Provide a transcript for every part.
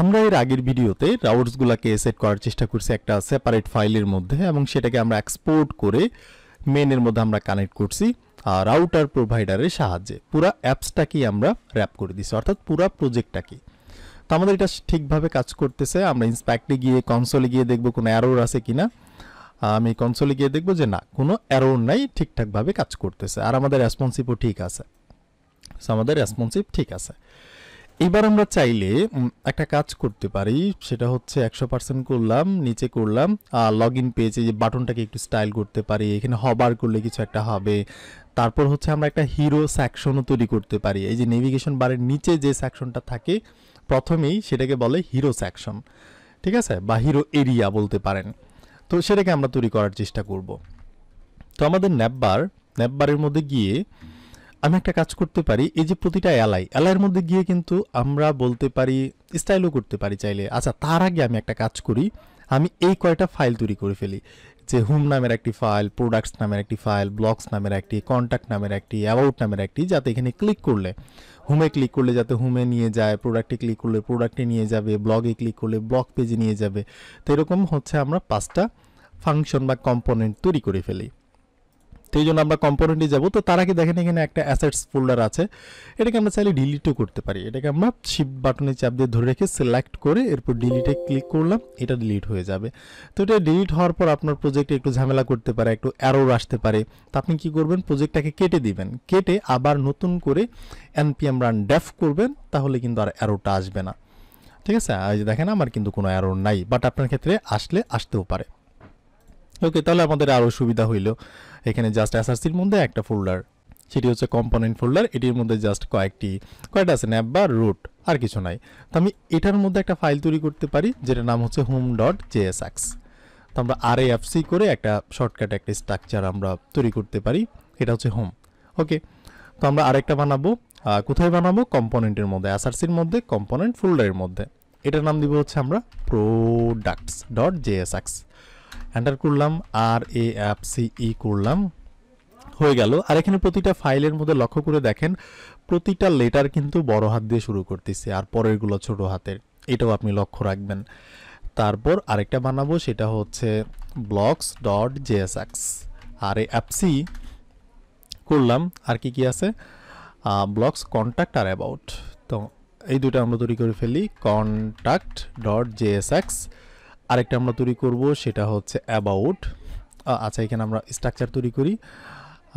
আমরা এর আগের ভিডিওতে রাউটসগুলোকে সেট করার চেষ্টা করছি একটা সেপারেট ফাইলের মধ্যে এবং সেটাকে আমরা এক্সপোর্ট করে মেনের মধ্যে আমরা কানেক্ট করছি রাউটার প্রোভাইডারের সাহায্যে পুরো অ্যাপসটাকেই আমরা র্যাপ করে দিছি, অর্থাৎ পুরো প্রজেক্টটাকে। তো আমাদের এটা ঠিকভাবে কাজ করতেছে। আমরা ইন্সপেক্টে গিয়ে কনসোলে গিয়ে দেখব কোনো এরর আছে কিনা। আমি কনসোলে গিয়ে দেখব যে না, কোনো এরর নাই, ঠিকঠাকভাবে কাজ করতেছে আর আমাদের রেসপন্সিভও ঠিক আছে। আমাদের রেসপন্সিভ ঠিক আছে। এবার আমরা চাইলে একটা কাজ করতে পারি, সেটা হচ্ছে 100% করলাম, নিচে করলাম লগ ইন পেজে যে বাটনটাকে একটু স্টাইল করতে পারি, এখানে হবার করলে কিছু একটা হবে। তারপর হচ্ছে আমরা একটা হিরো সেকশনও তৈরি করতে পারি। এই যে নেভিগেশন বারের নিচে যে সেকশনটা থাকে প্রথমেই সেটাকে বলে হিরো সেকশন, ঠিক আছে, বা হিরো এরিয়া বলতে পারেন। তো সেটাকে আমরা তৈরি করার চেষ্টা করব। তো আমাদের ন্যাপবারের মধ্যে গিয়ে আমি একটা কাজ করতে পারি, এই যে প্রতিটা এলাইয়ের মধ্যে গিয়ে কিন্তু আমরা বলতে পারি, স্টাইলও করতে পারি চাইলে। আচ্ছা, তার আগে আমি একটা কাজ করি, আমি এই কয়টা ফাইল তৈরি করে ফেলি, যে হোম নামের একটি ফাইল, প্রোডাক্টস নামের একটি ফাইল, ব্লগস নামের একটি, কন্ট্যাক্ট নামের একটি, অ্যাবাউট নামের একটি, যাতে এখানে ক্লিক করলে হোমে ক্লিক করলে যাতে হোমে নিয়ে যায়, প্রোডাক্টে ক্লিক করলে প্রোডাক্টে নিয়ে যাবে, ব্লগে ক্লিক করলে ব্লগ পেজে নিয়ে যাবে। তো এরকম হচ্ছে আমরা 5টা ফাংশন বা কম্পোনেন্ট তৈরি করে ফেলি। তো এই জন্য আমরা কম্পোনেন্টে যাব। তো তার আগে দেখেন এখানে একটা অ্যাসেটস ফোল্ডার আছে, এটাকে আমরা চাইলে ডিলিটও করতে পারি। এটাকে আমরা শিফট বাটনে চাপ দিয়ে ধরে রেখে সিলেক্ট করে এরপর ডিলিটে ক্লিক করলাম, এটা ডিলিট হয়ে যাবে। তো এটা ডিলিট হওয়ার পর আপনার প্রজেক্টে একটু ঝামেলা করতে পারে, একটু এরর আসতে পারে। তো আপনি কি করবেন, প্রজেক্টটাকে কেটে দিবেন, কেটে আবার নতুন করে npm run def করবেন, তাহলে কিন্তু আর এররটা আসবে না। ঠিক আছে, এই যে দেখেন আমার কিন্তু কোনো এরর নাই, বাট আপনার ক্ষেত্রে আসতেও পারে। ওকে, তাহলে আমাদের আরও সুবিধা হইল। এখানে জাস্ট এসআরসির মধ্যে একটা ফোল্ডার, সেটি হচ্ছে কম্পোনেন্ট ফোল্ডার। এটির মধ্যে জাস্ট কয়টা আছে, ন্যাপ বা রুট, আর কিছু নাই। তো আমি এটার মধ্যে একটা ফাইল তৈরি করতে পারি যেটার নাম হচ্ছে home.jsx। তো আমরা RAFC করে একটা শর্টকাট একটা স্ট্রাকচার আমরা তৈরি করতে পারি, এটা হচ্ছে হোম। ওকে, তো আমরা আরেকটা বানাবো, কোথায় বানাবো, কম্পোনেন্টের মধ্যে, এসআরসির মধ্যে, কম্পোনেন্ট ফোল্ডারের মধ্যে। এটার নাম দিব হচ্ছে আমরা products.jsx। এন্টার করলাম, RAFCE করলাম, হয়ে গেল। আর এখানে প্রতিটা ফাইলের মধ্যে লক্ষ্য করে দেখেন প্রতিটা লেটার কিন্তু বড় হাত দিয়ে শুরু করতেছে আর পরেরগুলো ছোট হাতের, এটাও আপনি লক্ষ্য রাখবেন। তারপর আরেকটা বানাবো, সেটা হচ্ছে blocks.jsx। RAFC করলাম, আর কি আছে, ব্লগস, কন্ট্যাক্ট আর অ্যাবাউট। তো এই দুটো আমরা তৈরি করে ফেলি, contact.jsx। আরেকটা আমরা তৈরি করব, সেটা হচ্ছে অ্যাবাউট। আচ্ছা, এখানে আমরা স্ট্রাকচার তৈরি করি,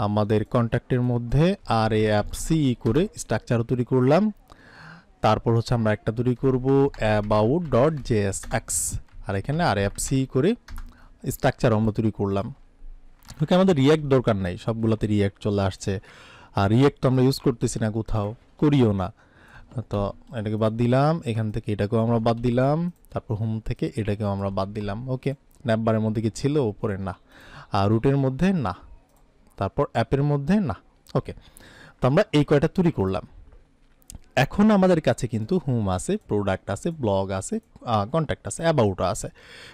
আমাদের কন্ট্যাক্টের মধ্যে RAFCE করে স্ট্রাকচারও তৈরি করলাম। তারপর হচ্ছে আমরা একটা তৈরি করব about.jsx, আর এখানে RAFCE করে স্ট্রাকচার আমরা তৈরি করলাম। ওকে, আমাদের রিয়াক্ট দরকার নাই, সবগুলোতে রিয়াক্ট চলে আসছে। আর রিয়াক্ট তো আমরা ইউজ করতেছি না, কোথাও করিও না। তো এটাকে বাদ দিলাম, এখান থেকে এটাকেও আমরা বাদ দিলাম, তারপর হোম থেকে এটাকেও আমরা বাদ দিলাম। ওকে, ন্যাপবারের মধ্যে কি ছিল, উপরে না, আর রুটের মধ্যে না, তারপর অ্যাপের মধ্যে না। ওকে, তো আমরা এই কয়টা তৈরি করলাম। এখন আমাদের কাছে কিন্তু হোম আছে, প্রোডাক্ট আছে, ব্লগ আছে, কন্ট্যাক্ট আছে, অ্যাবাউট আছে।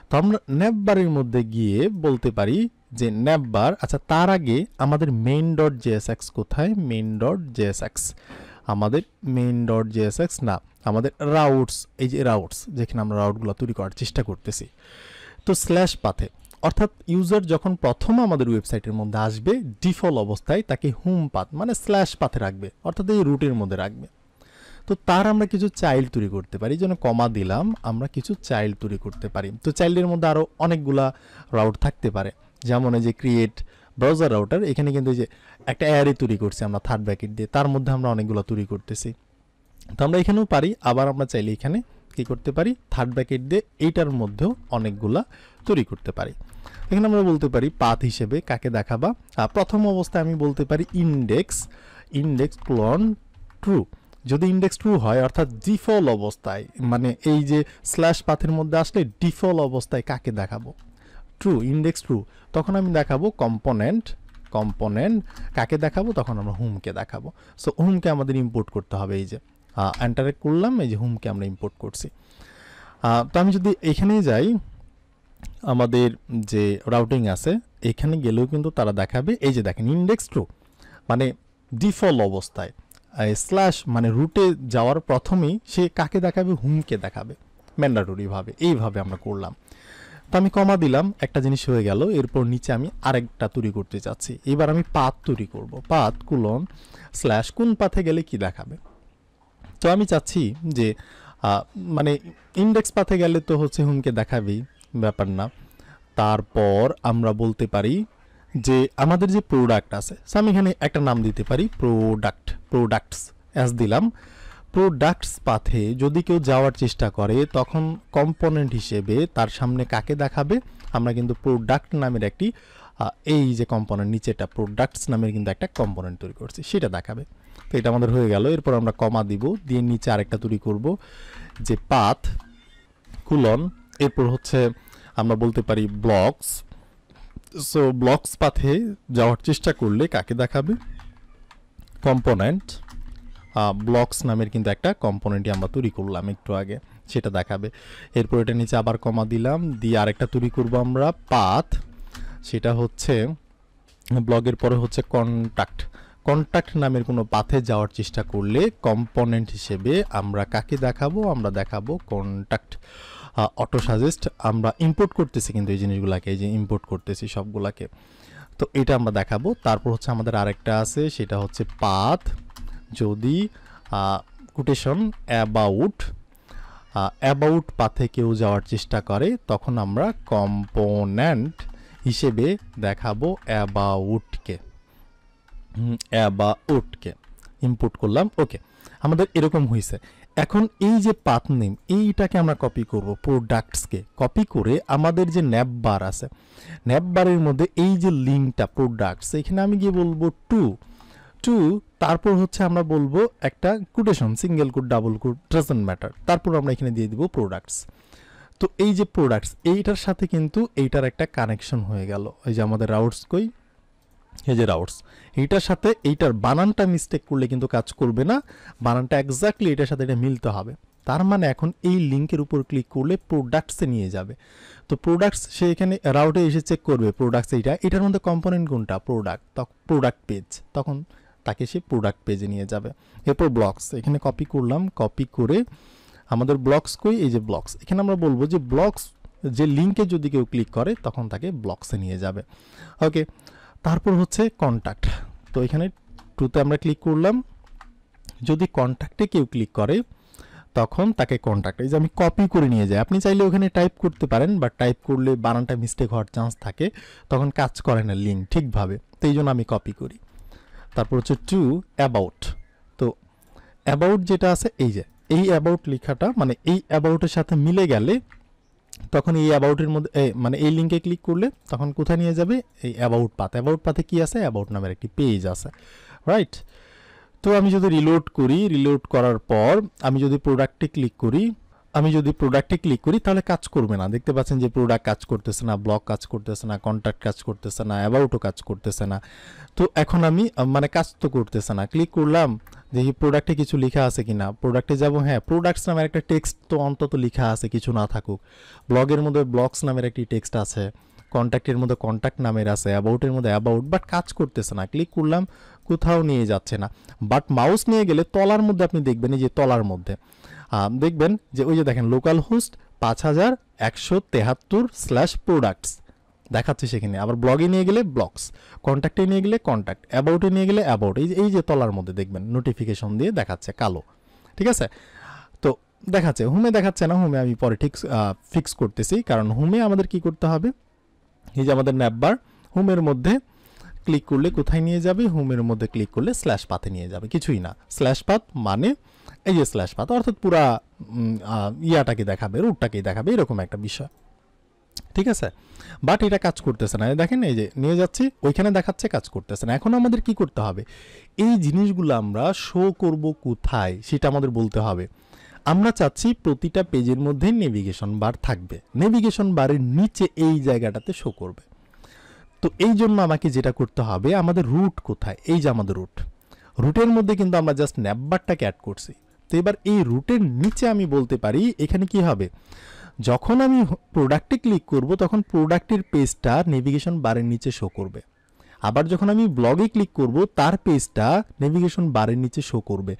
তো আমরা ন্যাপবারের মধ্যে গিয়ে বলতে পারি যে ন্যাপবার, আচ্ছা তার আগে আমাদের main.jsx কোথায়, main.jsx, আমাদের main.jsx না, আমাদের রাউটস, এই যে রাউটস, যেখানে আমরা রাউটগুলো তৈরি করার চেষ্টা করতেছি। তো স্ল্যাশ পাথে, অর্থাৎ ইউজার যখন প্রথম আমাদের ওয়েবসাইটের মধ্যে আসবে ডিফল্ট অবস্থায় তাকে হোম পাথ মানে স্ল্যাশ পাথে রাখবে, অর্থাৎ এই রুটের মধ্যে রাখবে। তো তার আমরা কিছু চাইল্ড তৈরি করতে পারি, যেন কমা দিলাম, আমরা কিছু চাইল্ড তৈরি করতে পারি। তো চাইল্ডের মধ্যে আরও অনেকগুলা রাউট থাকতে পারে, যেমন এই যে ক্রিয়েট ব্রাউজার রাউটার, এখানে কিন্তু এই যে একটা অ্যারে তৈরি করছি আমরা থার্ড ব্র্যাকেট দিয়ে, তার মধ্যে আমরা অনেকগুলো তৈরি করতেছি। তো আমরা এখানেও পারি, আবার আমরা চাইলে এখানে কি করতে পারি, থার্ড ব্র্যাকেট দিয়ে এইটার মধ্যেও অনেকগুলা তৈরি করতে পারি। এখানে আমরা বলতে পারি পাথ হিসেবে কাকে দেখাবা, প্রথম অবস্থায় আমি বলতে পারি ইন্ডেক্স ক্লোন ট্রু। যদি ইন্ডেক্স ট্রু হয়, অর্থাৎ ডিফল্ট অবস্থায়, মানে এই যে স্ল্যাশ পাথের মধ্যে আসলে ডিফল্ট অবস্থায় কাকে দেখাবো, ট্রু, ইন্ডেক্স ট্রু, তখন আমি দেখাবো কম্পোনেন্ট কাকে দেখাবো, তখন আমরা হোমকে দেখাবো। সো হোমকে আমাদের ইম্পোর্ট করতে হবে, এই যে এন্টারে করলাম, এই যে হোমকে আমরা ইম্পোর্ট করছি। তো আমি যদি এখানেই যাই, আমাদের যে রাউটিং আছে এখানে গেলেও কিন্তু তারা দেখাবে, এই যে দেখেন ইন্ডেক্স ট্রু মানে ডিফল্ট অবস্থায়, স্ল্যাশ মানে রুটে যাওয়ার প্রথমেই সে কাকে দেখাবে, হোমকে দেখাবে। ম্যান্ডেটরি ভাবে, এইভাবে আমরা করলাম। তো আমি কমা দিলাম, একটা জিনিস হয়ে গেল। এরপর নিচে আমি আরেকটা তৈরি করতে চাচ্ছি। এবার আমি পাথ তৈরি করব, পাথ কুলন স্ল্যাশ কোন পাথে গেলে কি দেখাবে। তো আমি চাচ্ছি যে মানে ইন্ডেক্স পাথে গেলে তো হচ্ছে হোমকে দেখাবেই, ব্যাপার না। তারপর আমরা বলতে পারি যে আমাদের যে প্রোডাক্ট আছে, আমি এখানে একটা নাম দিতে পারি প্রোডাক্টস অ্যাজ দিলাম। প্রোডাক্টস পাথে যদি কেউ যাওয়ার চেষ্টা করে তখন কম্পোনেন্ট হিসেবে তার সামনে কাকে দেখাবে, আমরা কিন্তু প্রোডাক্ট নামের একটি এই যে কম্পোনেন্ট নিচেটা প্রোডাক্টস নামের কিন্তু একটা কম্পোনেন্ট তৈরি করছি, সেটা দেখাবে। তো এটা আমাদের হয়ে গেল। এরপর আমরা কমা দিব, দিয়ে নিচে আরেকটা তৈরি করব যে পাথ কুলন, এরপর হচ্ছে আমরা বলতে পারি ব্লকস। সো ব্লকস পাথে যাওয়ার চেষ্টা করলে কাকে দেখাবে, কম্পোনেন্ট ব্লকস নামের কিন্তু একটা কম্পোনেন্টই আমরা তৈরি করলাম একটু আগে, সেটা দেখাবে। এরপর এটা নিচে আবার কমা দিলাম, দিয়ে আরেকটা তৈরি করব আমরা পাথ, সেটা হচ্ছে ব্লগের পরে হচ্ছে কন্ট্যাক্ট নামের কোনো পাথে যাওয়ার চেষ্টা করলে কম্পোনেন্ট হিসেবে আমরা কাকে দেখাবো, আমরা দেখাবো কন্ট্যাক্ট। অটো সাজেস্ট আমরা ইম্পোর্ট করতেছি কিন্তু এই জিনিসগুলোকে, এই যে ইম্পোর্ট করতেছি সবগুলাকে, তো এটা আমরা দেখাবো। তারপর হচ্ছে আমাদের আরেকটা আছে, সেটা হচ্ছে পাথ যদি কোটেশন অ্যাবাউট পাথে কেউ যাওয়ার চেষ্টা করে তখন আমরা কম্পোনেন্ট হিসেবে দেখাবো অ্যাবাউটকে ইম্পোর্ট করলাম। ওকে, আমাদের এরকম হয়েছে। এখন এই যে পাথ নেম এইটাকে আমরা কপি করব, প্রোডাক্টসকে কপি করে আমাদের যে ন্যাপ বার আছে, ন্যাপ বারের মধ্যে এই যে লিঙ্কটা প্রোডাক্টস, এখানে আমি গিয়ে বলবো টু, তারপর হচ্ছে আমরা বলবো একটা quotation, single quote double quote doesn't matter, তারপর আমরা এখানে দিয়ে দিব প্রোডাক্টস। তো এই যে প্রোডাক্টস এইটার সাথে কিন্তু এইটার একটা কানেকশন হয়ে গেল। এই যে আমাদের রাউটস কই, এই যে রাউটস, এইটার সাথে এইটার বানানটা মিস্টেক করলে কিন্তু কাজ করবে না, বানানটা এক্স্যাক্টলি এটার সাথে এটা মিলতে হবে। তার মানে এখন এই লিঙ্কের উপর ক্লিক করলে প্রোডাক্টসে নিয়ে যাবে। তো প্রোডাক্টস সে এখানে রাউটে এসে চেক করবে প্রোডাক্টস এটার মধ্যে কম্পোনেন্ট কোনটা, প্রোডাক্ট পেজ, তখন তাকে সে প্রোডাক্ট পেজে নিয়ে যাবে। এরপর ব্লকস এখানে কপি করলাম, কপি করে আমাদের ব্লকস কই, এই যে ব্লকস, এখানে আমরা বলবো যে ব্লকস যে লিঙ্কে যদি কেউ ক্লিক করে তখন তাকে ব্লকসে নিয়ে যাবে। ওকে, তারপর হচ্ছে কন্ট্যাক্ট, তো এখানে টুতে আমরা ক্লিক করলাম, যদি কন্ট্যাক্টে কেউ ক্লিক করে তখন তাকে কন্ট্যাক্ট, এই যে আমি কপি করে নিয়ে যাই। আপনি চাইলে ওখানে টাইপ করতে পারেন, বাট টাইপ করলে বানানটা মিস্টেক হওয়ার চান্স থাকে, তখন কাজ করে না লিঙ্ক ঠিকভাবে, তো এই জন্য আমি কপি করি। তারপর হচ্ছে টু অ্যাবাউট, তো অ্যাবাউট যেটা আছে এই যে এই অ্যাবাউট লেখাটা মানে এই অ্যাবাউটের সাথে মিলে গেলে তখন এই অ্যাবাউটের মধ্যে মানে এই লিঙ্কে ক্লিক করলে তখন কোথায় নিয়ে যাবে, এই অ্যাবাউট পাথে কি আছে, অ্যাবাউট নামের একটি পেজ আছে, রাইট। তো আমি যদি রিলোড করি, রিলোড করার পর আমি যদি প্রোডাক্টে ক্লিক করি তাহলে কাজ করবে না। দেখতে পাচ্ছেন যে প্রোডাক্ট কাজ করতেছে না, ব্লক কাজ করতেছে না, কন্ট্যাক্ট কাজ করতেছে না, অ্যাবাউটও কাজ করতেছে না। তো এখন আমি মানে কাজ তো করতেছে না, ক্লিক করলাম দেখি প্রোডাক্টে কিছু লেখা আছে কিনা, প্রোডাক্টে যাব, হ্যাঁ প্রোডাক্টস নামের একটা টেক্সট তো অন্তত লেখা আছে, কিছু না থাকুক। ব্লগের মধ্যে ব্লগস নামের একটি টেক্সট আছে, কন্ট্যাক্টের মধ্যে কন্ট্যাক্ট নামের আছে, অ্যাবাউটের মধ্যে অ্যাবাউট, বাট কাজ করতেছে না। ক্লিক করলাম, কোথাও নিয়ে যাচ্ছে না। বাট মাউস নিয়ে গেলে তলার মধ্যে আপনি দেখবেন, এই যে তলার মধ্যে দেখবেন যে ওই যে দেখেন লোকাল হোস্ট 5173/products দেখাচ্ছে সেখানে। আবার ব্লগে নিয়ে গেলে ব্লগস, কন্ট্যাক্টে নিয়ে গেলে কন্ট্যাক্ট, অ্যাবাউটে নিয়ে গেলে অ্যাবাউট, এই যে তলার মধ্যে দেখবেন নোটিফিকেশন দিয়ে দেখাচ্ছে কালো, ঠিক আছে। তো দেখাচ্ছে, হোমে দেখাচ্ছে না, হোমে আমি পরে ঠিক ফিক্স করতেছি, কারণ হোমে আমাদের কি করতে হবে, এই যে আমাদের ন্যাপবার হোমের মধ্যে ক্লিক করলে কোথায় নিয়ে যাবে, হোমের মধ্যে ক্লিক করলে স্ল্যাশ পাথে নিয়ে যাবে, কিছুই না। স্ল্যাশ পাথ মানে এই যে স্ল্যাশ পাথ অর্থাৎ পুরা ইয়াটাকে দেখাবে, রুটটাকেই দেখাবে, এরকম একটা বিষয়, ঠিক আছে। বাট এটা কাজ করতেছে না, দেখেন এই যে নিয়ে যাচ্ছি ওইখানে দেখাচ্ছে, কাজ করতেছে না। এখন আমাদের কি করতে হবে, এই জিনিসগুলো আমরা শো করব কোথায় সেটা আমাদের বলতে হবে। আমরা চাচ্ছি প্রতিটা পেজের মধ্যে নেভিগেশন বার থাকবে, নেভিগেশন বারের নিচে এই জায়গাটাতে শো করবে। তো এই জন্য আমাকে যেটা করতে হবে, আমাদের রুট কোথায়, এই যে আমাদের রুটের মধ্যে কিন্তু আমরা জাস্ট ন্যাপবারটাকে অ্যাড করছি। তো এবার এই রুটের নিচে আমি বলতে পারি এখানে কি হবে, যখন আমি প্রোডাক্টে ক্লিক করব তখন প্রোডাক্টের পেজটা নেভিগেশন বারের নিচে শো করবে। আবার যখন আমি ব্লগে ক্লিক করব তার পেজটা নেভিগেশন বারের নিচে শো করবে।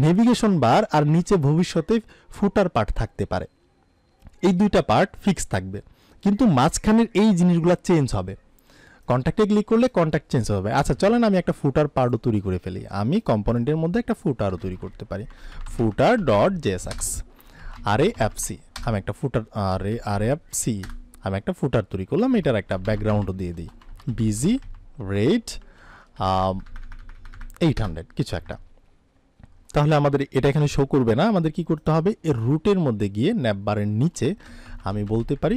নেভিগেশন বার আর নিচে ভবিষ্যতে ফুটার পার্ট থাকতে পারে, এই দুইটা পার্ট ফিক্স থাকবে, কিন্তু মাঝখানের এই জিনিসগুলো চেঞ্জ হবে। কন্ট্যাক্টে ক্লিক করলে কন্ট্যাক্ট চেঞ্জ হবে। আচ্ছা চলেন আমি একটা ফুটার পার্টও তৈরি করে ফেলি। আমি কম্পোনেন্টের মধ্যে একটা ফুটারও তৈরি করতে পারি, ফুটার ডট জেএসএক্স আরএএফসি। আমি একটা ফুটার আরএএফসি আমি একটা ফুটার তৈরি করলাম, এটার একটা ব্যাকগ্রাউন্ডও দিয়ে দিই, বিজি রেট 800 কিছু একটা। তাহলে আমাদের এটা এখানে শো করবে না, আমাদের কি করতে হবে, এর রুটের মধ্যে গিয়ে ন্যাপবারের নিচে আমি বলতে পারি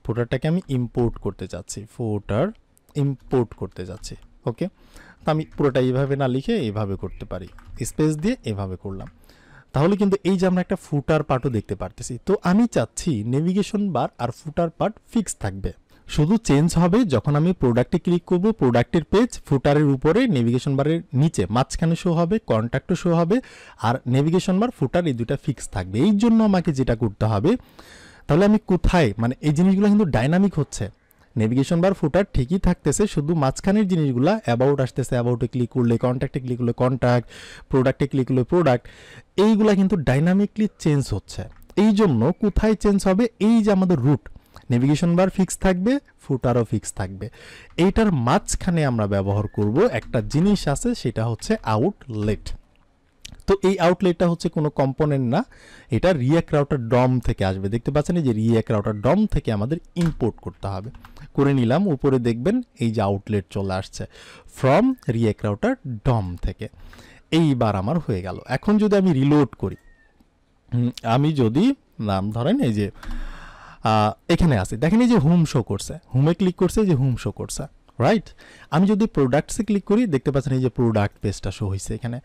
ফুটারটাকে আমি ইম্পোর্ট করতে চাচ্ছি, ফুটার ইম্পোর্ট করতে যাচ্ছি। ওকে, তো আমি পুরোটা এইভাবে না লিখে এইভাবে করতে পারি, স্পেস দিয়ে এভাবে করলাম। তাহলে কিন্তু এই যে আমরা একটা ফুটার পার্টও দেখতে পারতেছি। তো আমি চাচ্ছি নেভিগেশন বার আর ফুটার পার্ট ফিক্স থাকবে, শুধু চেঞ্জ হবে যখন আমি প্রোডাক্টে ক্লিক করব, প্রোডাক্টের পেজ ফুটারের উপরে, নেভিগেশন বারের নিচে মাঝখানে শো হবে, কন্ট্যাক্টও শো হবে, আর নেভিগেশন বার ফুটার এই দুটা ফিক্স থাকবে। এই জন্য আমাকে যেটা করতে হবে, তাহলে আমি কোথায়, মানে এই জিনিসগুলো কিন্তু ডাইনামিক হচ্ছে, নেভিগেশন বার ফুটার ঠিকই থাকতেছে, শুধু মাঝখানের জিনিসগুলো অ্যাবাউট আসতেছে, অ্যাবাউটে ক্লিক করলে কন্ট্যাক্টে ক্লিক করলে কন্ট্যাক্ট, প্রোডাক্টে ক্লিক করলে প্রোডাক্ট, এইগুলা কিন্তু ডাইনামিকলি চেঞ্জ হচ্ছে। এই জন্য কোথায় চেঞ্জ হবে, এই যে আমাদের রুট, নেভিগেশন বার ফিক্স থাকবে, ফুটারও ফিক্স থাকবে, এইটার মাঝখানে আমরা ব্যবহার করব একটা জিনিস আছে, সেটা হচ্ছে আউটলেট। তো এই আউটলেটটা হচ্ছে কোনো কম্পোনেন্ট না, এটা রিঅ্যাক্ট রাউটার ডম থেকে আসবে। দেখতে পাচ্ছেন যে রিঅ্যাক্ট রাউটার ডম থেকে আমাদের ইম্পোর্ট করতে হবে, করে নিলাম। উপরে দেখবেন এই যে আউটলেট চলে আসছে ফ্রম রিঅ্যাক্ট রাউটার ডম থেকে। এইবার আমার হয়ে গেল। এখন যদি আমি রিলোড করি, আমি যদি নাম ধরেন এই যে এখানে আসি, দেখেন এই যে হোম শো করছে, হোমে ক্লিক করছে, যে হোম শো করছে, রাইট। আমি যদি প্রোডাক্টসে ক্লিক করি, দেখতে পাচ্ছেন এই যে প্রোডাক্ট পেজটা শো হয়েছে এখানে।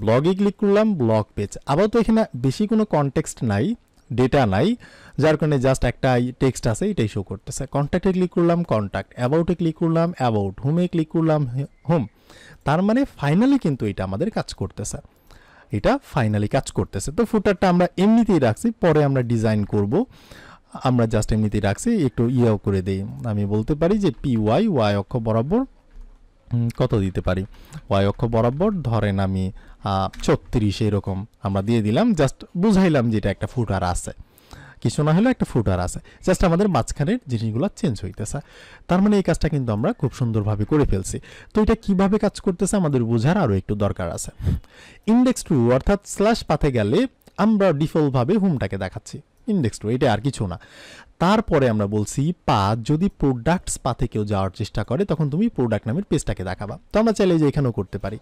ব্লগে ক্লিক করলাম, ব্লগ পেজ। আবার তো এখানে বেশি কোনো কনটেক্সট নাই, ডেটা নাই, যার কারণে জাস্ট একটা টেক্সট আছে, এটাই শো করতেছে। কন্ট্যাক্টে ক্লিক করলাম, কন্ট্যাক্ট। অ্যাবাউটে ক্লিক করলাম, অ্যাবাউট। হোমে ক্লিক করলাম, হোম। তার মানে ফাইনালি কিন্তু এটা আমাদের কাজ করতেছে, এটা ফাইনালি কাজ করতেছে। তো ফুটারটা আমরা এমনিতেই রাখছি, পরে আমরা ডিজাইন করব, আমরা জাস্ট এমনিতেই রাখছি। একটু ইয়েও করে দেই, আমি বলতে পারি যে ওয়াই অক্ষ বরাবর কত দিতে পারি, ওয়াই অক্ষ বরাবর ধরেন আমি 36 এরকম আমরা দিয়ে দিলাম। জাস্ট বুঝাইলাম যে এটা একটা ফুটার আছে, কিছু না হলে একটা ফুটার আছে, জাস্ট আমাদের মাঝখানের জিনিসগুলো চেঞ্জ হইতেছে। তার মানে এই কাজটা কিন্তু আমরা খুব সুন্দরভাবে করে ফেলছি। তো এটা কিভাবে কাজ করতেছে আমাদের বোঝার আরও একটু দরকার আছে। ইন্ডেক্স টু অর্থাৎ স্ল্যাশ পাথে গেলে আমরা ডিফল্টভাবে হোমটাকে দেখাচ্ছি, ইন্ডেক্স টু, এটা আর কিছু না। তারপরে আমরা বলছি পাথ, যদি প্রোডাক্টস পাথে কেউ যাওয়ার চেষ্টা করে তখন তুমি প্রোডাক্ট নামের পেজটাকে দেখাবা। তো আমরা চাইলে যে এখানেও করতে পারি,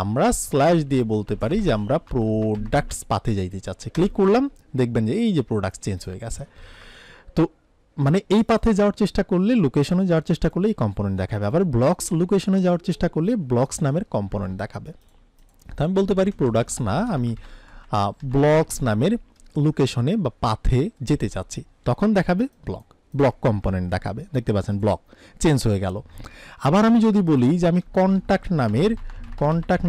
আমরা স্ল্যাশ দিয়ে বলতে পারি যে আমরা প্রোডাক্টস পাথে যাইতে চাচ্ছি। ক্লিক করলাম, দেখবেন যে এই যে প্রোডাক্টস চেঞ্জ হয়ে গেছে। তো মানে এই পাথে যাওয়ার চেষ্টা করলে, লোকেশনে যাওয়ার চেষ্টা করলে এই কম্পোনেন্ট দেখাবে, আবার ব্লকস লোকেশনে যাওয়ার চেষ্টা করলে ব্লকস নামের কম্পোনেন্ট দেখাবে। তো আমি বলতে পারি প্রোডাক্টস না, আমি ব্লকস নামের লোকেশনে বা পাথে যেতে চাচ্ছি, তখন দেখাবে ব্লক কম্পোনেন্ট দেখাবে। দেখতে পাচ্ছেন ব্লক চেঞ্জ হয়ে গেল। আবার আমি যদি বলি যে আমি কন্ট্যাক্ট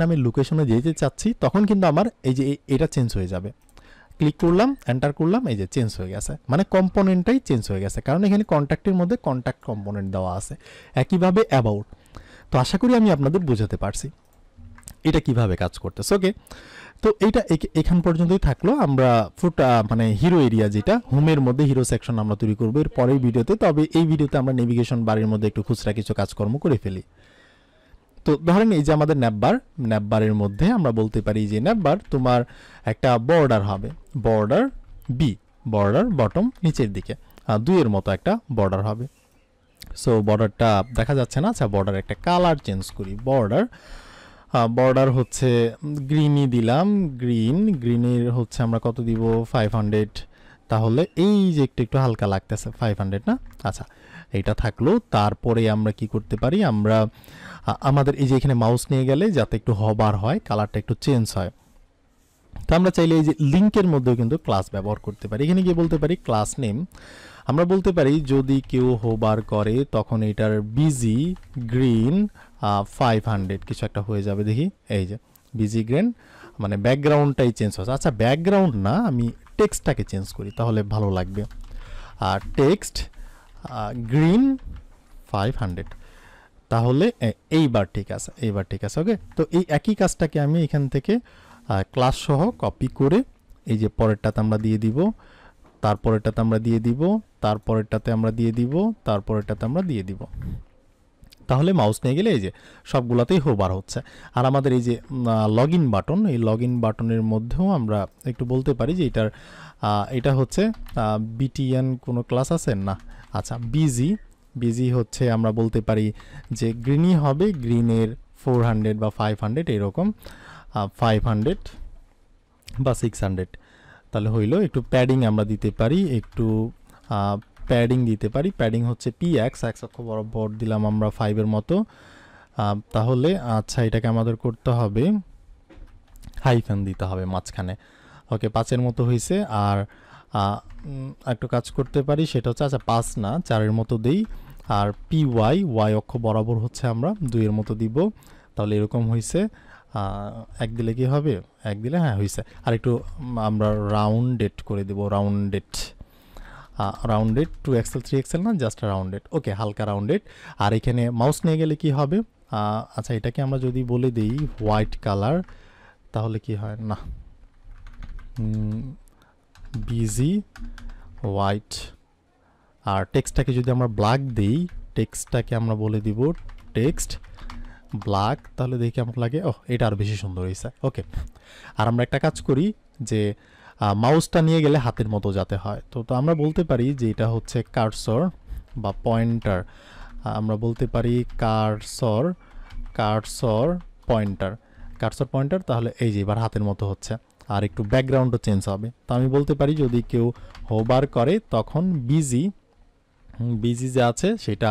নামের লোকেশনে যেতে চাচ্ছি, তখন কিন্তু আমার এই যে এটা চেঞ্জ হয়ে যাবে। ক্লিক করলাম, এন্টার করলাম, এই যে চেঞ্জ হয়ে গেছে, মানে কম্পোনেন্টটাই চেঞ্জ হয়ে গেছে, কারণ এখানে কন্ট্যাক্টের মধ্যে কন্ট্যাক্ট কম্পোনেন্ট দেওয়া আছে। একইভাবে অ্যাবাউট। তো আশা করি আমি আপনাদের বোঝাতে পারছি এটা কিভাবে কাজ করতেছে। ওকে, তো এইটা এখান পর্যন্তই থাকলো। আমরা মানে হিরো এরিয়া, যেটা হোমের মধ্যে হিরো সেকশন আমরা তৈরি করবো এর পরের ভিডিওতে। তবে এই ভিডিওতে আমরা নেভিগেশন বারের মধ্যে একটু খুচরা কিছু কাজকর্ম করে ফেলি। তো ধরেন এই যে আমাদের ন্যাপবারের মধ্যে আমরা বলতে পারি যে ন্যাপবার তোমার একটা বর্ডার হবে, বর্ডার বি, বর্ডার বটম নিচের দিকে 2 মতো একটা বর্ডার হবে। সো বর্ডারটা দেখা যাচ্ছে না, আচ্ছা বর্ডার একটা কালার চেঞ্জ করি, বর্ডার হচ্ছে গ্রিনই দিলাম, গ্রিনের হচ্ছে আমরা কত দিব 500। তাহলে এই যে একটু হালকা লাগতেছে 500 না, আচ্ছা এইটা থাকলো। তারপরে আমরা কি করতে পারি, আমরা আমাদের এই যে এখানে মাউস নিয়ে গেলে যাতে একটু হবার হয়, কালারটা একটু চেঞ্জ হয়। তো আমরা চাইলে এই যে লিঙ্কের মধ্যেও কিন্তু ক্লাস ব্যবহার করতে পারি। এখানে গিয়ে বলতে পারি ক্লাস নেম, আমরা বলতে পারি যদি কেউ হোবার করে তখন এটার বিজি গ্রিন 500 কিছু একটা হয়ে যাবে। দেখি এই যে বিজি গ্রিন, মানে ব্যাকগ্রাউন্ডটাই চেঞ্জ হচ্ছে। আচ্ছা ব্যাকগ্রাউন্ড না, আমি টেক্সটটাকে চেঞ্জ করি তাহলে ভালো লাগবে। আর টেক্সট গ্রিন 500, তাহলে এইবার ঠিক আছে, ওকে। তো এই একই কাজটাকে আমি এখান থেকে ক্লাস সহ কপি করে এই যে পরেরটাতে আমরা দিয়ে দিব তারপরেরটাতে আমরা দিয়ে দিব, তারপরেরটাতে আমরা দিয়ে দিব, তারপরেরটাতে আমরা দিয়ে দিব। তাহলে মাউস নিয়ে গেলে এই যে সবগুলাতেই হোবার হচ্ছে। আর আমাদের এই যে লগ ইন বাটন, এই লগ ইন বাটনের মধ্যেও আমরা একটু বলতে পারি যে এটা হচ্ছে বিটিএন কোনো ক্লাস আছে না। আচ্ছা, বিজি হচ্ছে আমরা বলতে পারি যে গ্রিনই হবে, গ্রিনের 400 বা 500 এরকম, 500 বা 600। তাহলে হইলো একটু প্যাডিং আমরা দিতে পারি, একটু প্যাডিং দিতে পারি। প্যাডিং হচ্ছে px, x অক্ষ বরাবর দিলাম আমরা 5 মতো। তাহলে আচ্ছা, এটাকে আমাদের করতে হবে হাইফেন দিতে হবে মাঝখানে। ওকে, 5 মতো হয়েছে। আর একটু কাজ করতে পারি, সেটা হচ্ছে আচ্ছা 5 না 4 মতো দেই। আর y অক্ষ বরাবর হচ্ছে আমরা 2 মতো দিব। তাহলে এরকম হয়েছে। 1 দিলে কি হবে? 1 দিলে হ্যাঁ হয়েছে। আর একটু আমরা রাউন্ডেড করে দেব, রাউন্ডেড 2 এক্সেল 3 এক্সেল না, জাস্ট রাউন্ডেড। ওকে, হালকা রাউন্ডেড। আর এখানে মাউস নিয়ে গেলে কি হবে? আচ্ছা, এটাকে আমরা যদি বলে দিই হোয়াইট কালার, তাহলে কি হয়? না, বিজি হোয়াইট। আর টেক্সটটাকে যদি আমরা ব্ল্যাক দিই, টেক্সটটাকে আমরা বলে দিব টেক্সট ব্ল্যাক। তাহলে দেখি আমার লাগে এটা আর বেশি সুন্দর হয়েছে। ওকে, আর আমরা একটা কাজ করি যে মাউসটা নিয়ে গেলে হাতের মতো যাতে হয়। তো আমরা বলতে পারি যে এটা হচ্ছে কার্সর বা পয়েন্টার। আমরা বলতে পারি কার্সর পয়েন্টার। তাহলে এই যে এবার হাতের মতো হচ্ছে। আর একটু ব্যাকগ্রাউন্ডও চেঞ্জ হবে। তো আমি বলতে পারি যদি কেউ হোবার করে তখন বিজি যে আছে সেটা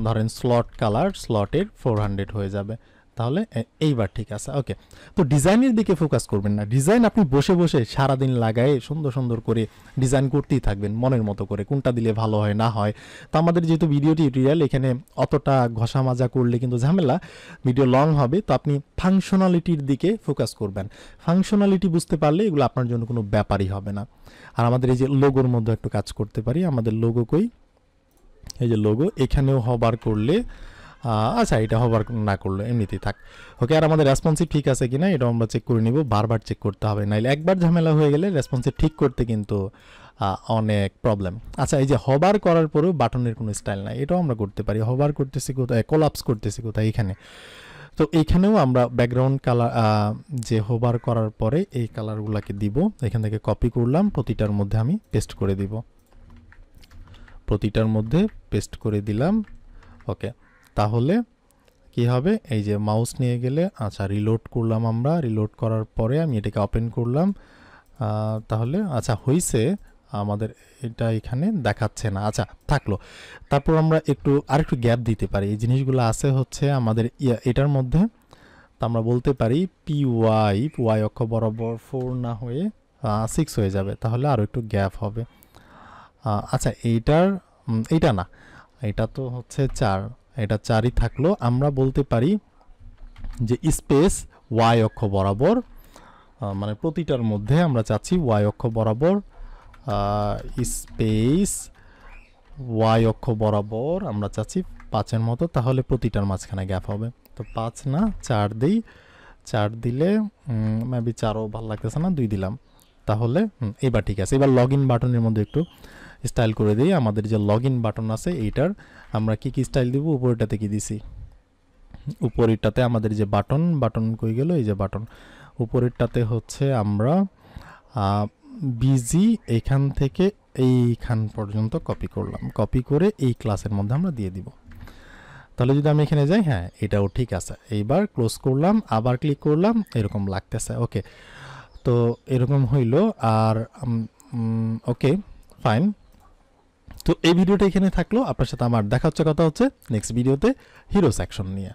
ধরেন স্লট কালার, স্লটের 400 হয়ে যাবে। তাহলে এইবার ঠিক আছে। ওকে, তো ডিজাইনের দিকে ফোকাস করবেন না। ডিজাইন আপনি বসে বসে সারাদিন লাগায়ে সুন্দর সুন্দর করে ডিজাইন করতেই থাকবেন মনের মতো করে, কোনটা দিলে ভালো হয় না হয়। তো আমাদের যেহেতু ভিডিও টিউটোরিয়াল, এখানে অতটা ঘষা মাজা করলে কিন্তু ঝামেলা, ভিডিও লং হবে। তো আপনি ফাংশনালিটির দিকে ফোকাস করবেন। ফাংশনালিটি বুঝতে পারলে এগুলো আপনার জন্য কোনো ব্যাপারই হবে না। আর আমাদের এই যে লোগোর মধ্যে একটু কাজ করতে পারি। আমাদের লোগো কই? এই যে লোগো, এখানেও হবার করলে আচ্ছা, এটা হবার না করলে এমনিতেই থাক। ওকে, আর আমাদের রেসপন্সিভ ঠিক আছে কিনা এটাও আমরা চেক করে নিব। বারবার চেক করতে হবে, নাইলে একবার ঝামেলা হয়ে গেলে রেসপন্সিভ ঠিক করতে কিন্তু অনেক প্রবলেম। আচ্ছা, এই যে হবার করার পরেও বাটনের কোনো স্টাইল নাই, এটাও আমরা করতে পারি। হবার করতেছি কোথায়? কোলাপস করতেছি কোথায়? এখানে। তো এইখানেও আমরা ব্যাকগ্রাউন্ড কালার যে হোবার করার পরে এই কালারগুলোকে দিব। এখান থেকে কপি করলাম, প্রতিটার মধ্যে আমি পেস্ট করে দিব, প্রতিটার মধ্যে পেস্ট করে দিলাম। ওকে, তাহলে কি হবে? এই যে মাউস নিয়ে গেলে আচ্ছা রিলোড করলাম, আমরা রিলোড করার পরে আমি এটাকে ওপেন করলাম। তাহলে আচ্ছা হয়েছে, আমাদের এটা এখানে দেখাচ্ছে না। আচ্ছা থাকলো। তারপর আমরা আরেকটু গ্যাপ দিতে পারি। এই জিনিসগুলো আছে হচ্ছে আমাদের এটার মধ্যে। তো আমরা বলতে পারি ওয়াই অক্ষ বরাবর 4 না হয়ে 6 হয়ে যাবে। তাহলে আরও একটু গ্যাপ হবে। আচ্ছা, এইটা না, এটা তো হচ্ছে 4, এটা 4ই থাকলো। আমরা বলতে পারি যে স্পেস ওয়াই অক্ষ বরাবর, মানে প্রতিটার মধ্যে আমরা চাচ্ছি ওয়াই অক্ষ বরাবর স্পেস ওয়াই অক্ষ বরাবর আমরা চাচ্ছি 5 মতো। তাহলে প্রতিটার মাঝখানে গ্যাপ হবে। তো 5 না 4 দিই, 4 দিলে মেবি 4ও ভালো লাগতেছে না, 2 দিলাম। তাহলে এবার ঠিক আছে। এবার লগ ইন বাটনের মধ্যে একটু স্টাইল করে দিই। আমাদের যে লগ ইন বাটন আছে এইটার আমরা কি স্টাইল দিব? উপরেরটাতে কি দিছি? উপরেরটাতে আমাদের যে বাটন কই গেল? এই যে বাটন, উপরেরটাতে হচ্ছে আমরা বিজি এখান থেকে এইখান পর্যন্ত কপি করলাম। কপি করে এই ক্লাসের মধ্যে আমরা দিয়ে দিব। তাহলে যদি আমি এখানে যাই, হ্যাঁ এটাও ঠিক আছে। এইবার ক্লোজ করলাম, আবার ক্লিক করলাম, এরকম লাগতেছে। ওকে, তো এরকম হইল। আর ওকে ফাইন। তো এই ভিডিওটা এখানে থাকলো। আপনার সাথে আমার দেখা হচ্ছে, কথা হচ্ছে নেক্সট ভিডিওতে হিরো সেকশন নিয়ে।